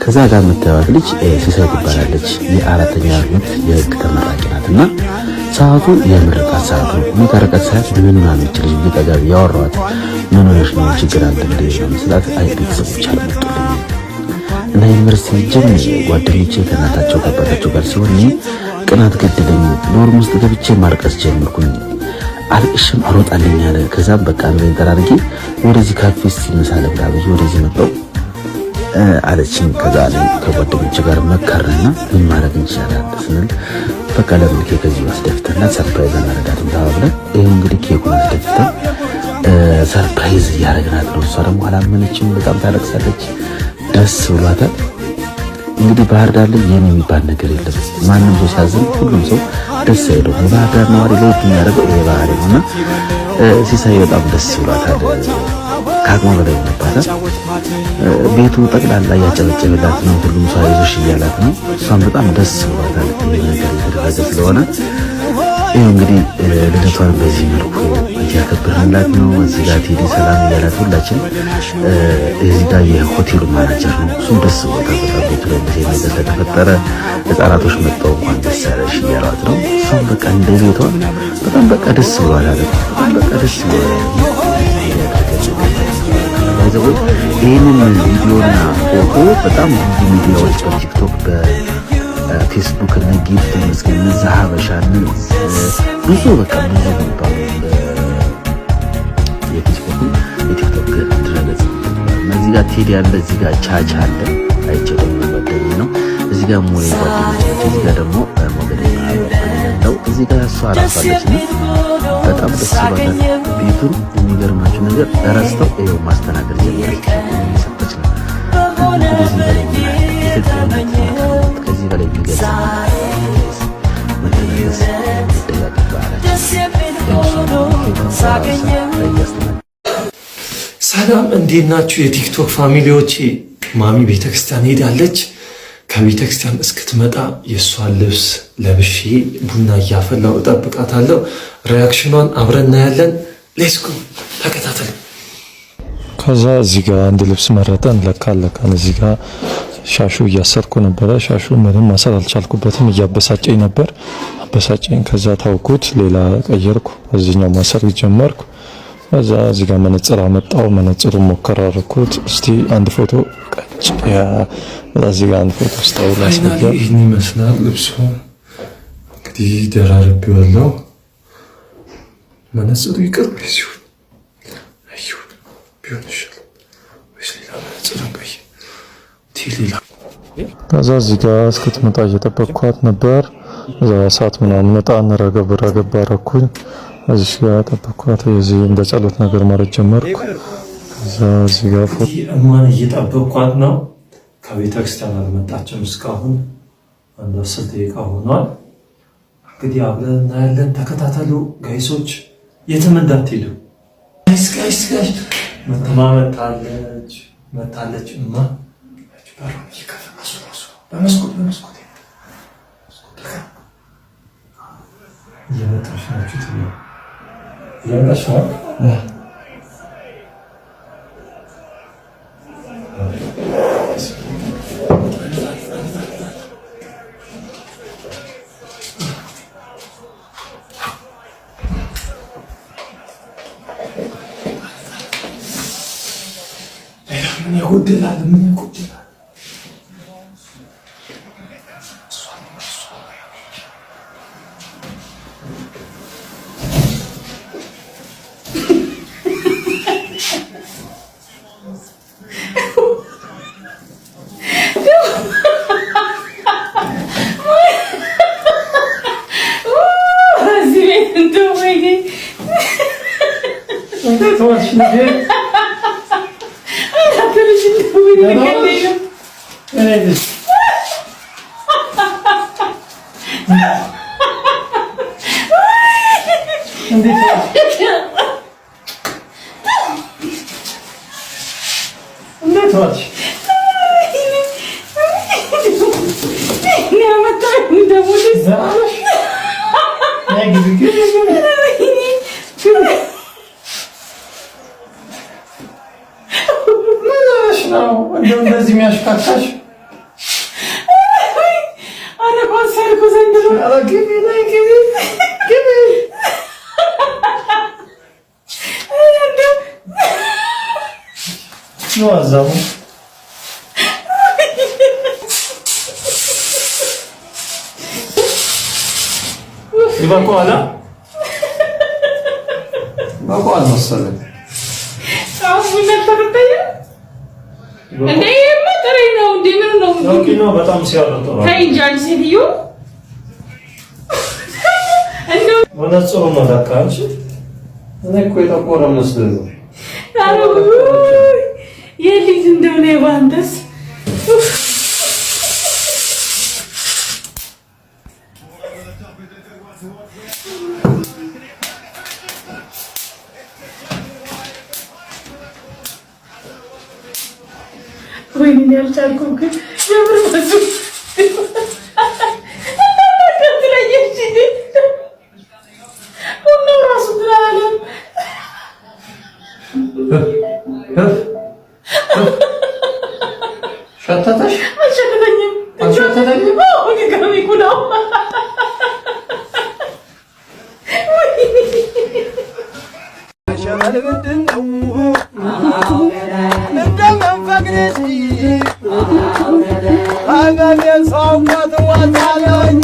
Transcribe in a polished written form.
ከዛ ጋር የምታዩት ልጅ ሲሳይ ትባላለች። የአራተኛ ዓመት የህግ ተመራቂ ናትና ሰዓቱ የምርቃት ሰዓት ነው። ምርቃት ሰዓት ምን ማለት ልጅ ቢጠጋብ ያወራዋት ምን ሆነሽ ነው ችግር አለ እንዴ ነው መስላት አይ ቤተሰቦች አልመጡልኝ እና ዩኒቨርሲቲ ጀምሮ ጓደኞቼ ከናታቸው ከአባታቸው ጋር ሲሆን ቅናት ገደለኝ። ዶርም ውስጥ ገብቼ ማልቀስ ጀመርኩኝ። አልቅሽም አልወጣልኝ አለ። ከዛም በቃ ምን ተራርጌ ወደዚህ ካፌ ሲመሳለ ብላ ወደዚህ መጣው አለችኝ። ከዛ ላይ ከጓደኞቼ ጋር መከረና ምን ማድረግ እንችላለን ስንል በቃ ለምን ከዚህ ወስደፍተና ሰርፕራይዝ እናደርጋለን ተባብለን ይሄው እንግዲህ ኬኩን አስደፍተን ሰርፕራይዝ ያደረግናት ነው። እሷ ደግሞ አላመነችም። በጣም ታለቅሳለች። ደስ ብሏታል። እንግዲህ ባህር ዳር ላይ የኔ የሚባል ነገር የለም። ማንም ሰው ሲያዝን ሁሉም ሰው ደስ አይለው። ባህር ዳር ነዋሪ ላይ የሚያደርገው ይሄ ባህሪ ነውና ሲሳይ በጣም ደስ ብሏታል። ካቅሙ በላይ ነበር። ቤቱ ጠቅላላ ያጨበጨበላት ነው። ሁሉም ሰው አይዞሽ እያላት ነው። እሷም በጣም ደስ ብሏታል። ይሄ ነገር የተደረገ ስለሆነ ይሄው እንግዲህ ልደቷን በዚህ መልኩ እያከበርንላት ነው። እዚህ ጋር ቴዲ ሰላም እያላት ሁላችን እዚህ ጋር የሆቴሉ ማናጀር ነው። እሱም ደስ ብሎታል። በጣም ቤቱ ላይ ነገር ስለተፈጠረ ህፃናቶች መጣው እንኳን ደስ ያለሽ እያሏት ነው። እሷም በቃ እንደ ቤቷ በጣም በቃ ደስ ብሏታል። በጣም በቃ ደስ ብሏታል። ይህንን ቪዲዮና ፎቶ በጣም ብዙ ሚዲያዎች በቲክቶክ በፌስቡክ እና ጊፍት መስገን ዛሃበሻን ብዙ በቃ ብዙ የሚባሉ የፌስቡክ የቲክቶክ ድረገጽ እዚህ ጋር ቴዲ አለ፣ እዚህ ጋር ቻቻ አለ አይቼው ጓደኛዬ ነው። እዚህ ጋር ሞኔ ጓደኛዬ፣ እዚህ ጋር ደግሞ ሞገደኛ ነው። እዚህ ጋር እሷ አራፋለች ነው። በጣም ደስ ይላል። ቤቱን የሚገርማችሁ ነገር ረስተው ይሄው ማስተናገድ ጀመረች። ሰጠች ነው ከዚህ በላይ ቢገዛ ሰላም እንዴት ናችሁ የቲክቶክ ፋሚሊዎች? ማሚ ቤተክርስቲያን ሄዳለች። ከቤተክርስቲያን እስክትመጣ የእሷን ልብስ ለብሼ ቡና እያፈላው እጠብቃታለሁ። ሪያክሽኗን አብረን እናያለን። ሌትስ ጎ ተከታተሉ። ከዛ እዚህ ጋር አንድ ልብስ መረጠን ለካን እዚህ ጋር ሻሹ እያሰርኩ ነበረ። ሻሹ ምንም ማሰር አልቻልኩበትም፣ እያበሳጨኝ ነበር። አበሳጨኝ። ከዛ ታውኩት፣ ሌላ ቀየርኩ፣ እዚህኛው ማሰር ጀመርኩ። ከዛ እዚህ ጋር መነጽር አመጣው፣ መነጽሩን ሞከር አደረኩት። እስቲ አንድ ፎቶ ቀጭ ያ እዚህ ጋር አንድ ፎቶ ስታይል አስገባ። ይሄን ይመስላል ልብሱ። እንግዲህ ደራርቤዋለሁ። መነጽሩ ይቅር ሲሆን አይሁን ቢሆን ይሻላል ወይስ ሌላ መነጽር እንቀይ ቲሊላ። ከዛ እዚህ ጋር እስክትመጣ እየጠበቅኳት ነበር። እዛ ሰዓት ምናምን እጣን ረገብ አደረኩኝ። እዚህ ጋር ጠበቅኳት። እዚህ እንደ ጸሎት ነገር ማለት ጀመርኩ። ከዛ እዚህ ጋር ፎቶ እማን እየጠበቅኳት ነው። ከቤተክርስቲያን አልመጣችም እስካሁን። አንድ 10 ደቂቃ ሆኗል። እንግዲህ አብረን እናያለን። ተከታተሉ ጋይሶች፣ የትም እንዳትሄዱ ጋይስ። መታለች እማ ባሮን ይከፈላሱ በመስኮት እየመጣች ናችሁ ነው። ምን ይጎድላል? እንደዚህ የሚያሽካካሽ No azam. ይበቃዋል በቃዋል መሰለኝ። አሁን ነጥተኛ እንዴ ማጥሬ ነው እንዴ ምን ነው ነው በጣም ሲያወጣው ታይጃል ሲዲዮ እንዴ ወነጽሩ ነው ለካንቺ እኔ እኮ የጠቆረ መስሎኝ ነው። የሊት እንደሆነ የባንተስ ወይኔ ያልቻልኩም ግን የምር ብዙ ሸተተሽ አልሸተተኝም አልሸተተኝም ወደ ጋሚ ኩዳው ሸመል ምንድነው እንደምንፈቅድሽ አገሜ ሰው ቆጥዋታለኝ